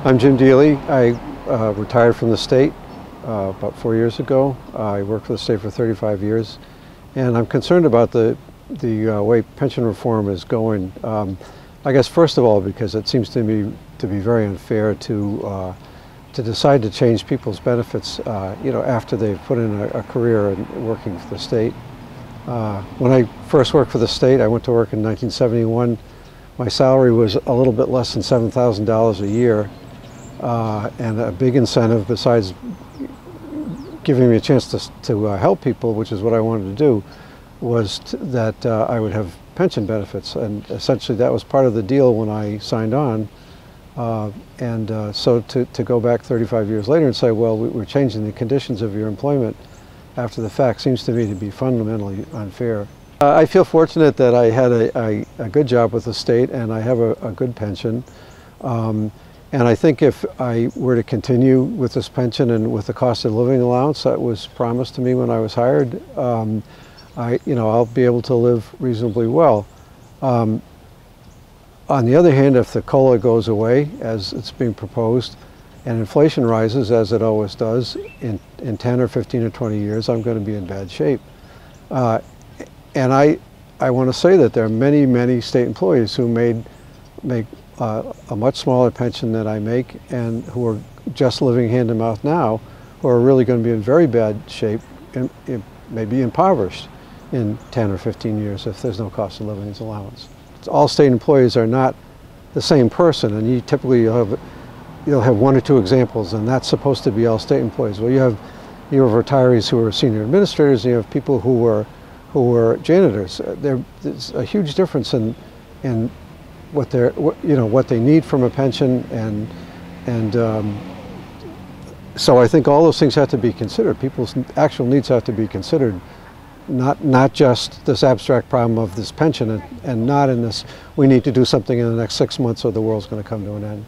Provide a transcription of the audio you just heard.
I'm Jim Dealy. I retired from the state about 4 years ago. I worked for the state for 35 years, and I'm concerned about the way pension reform is going. I guess first of all because it seems to me to be very unfair to decide to change people's benefits, after they've put in a career in working for the state. When I first worked for the state, I went to work in 1971. My salary was a little bit less than $7,000 a year, and a big incentive, besides giving me a chance to help people, which is what I wanted to do, was that I would have pension benefits. And essentially that was part of the deal when I signed on. So to go back 35 years later and say, well, we're changing the conditions of your employment after the fact, seems to me to be fundamentally unfair. I feel fortunate that I had a good job with the state, and I have a good pension. And I think if I were to continue with this pension and with the cost of living allowance that was promised to me when I was hired, I'll be able to live reasonably well. On the other hand, if the COLA goes away, as it's being proposed, and inflation rises, as it always does, in 10 or 15 or 20 years, I'm going to be in bad shape. And I want to say that there are many, many state employees who make a much smaller pension than I make, and who are just living hand to mouth now, who are really going to be in very bad shape and maybe impoverished in 10 or 15 years if there's no cost of living allowance. All state employees are not the same person, and you typically you'll have one or two examples, and that's supposed to be all state employees. Well, you have retirees who are senior administrators, and you have people who were janitors. There's a huge difference in what they need from a pension, and so I think all those things have to be considered. People's actual needs have to be considered, not just this abstract problem of this pension, and not in this, we need to do something in the next 6 months or the world's going to come to an end.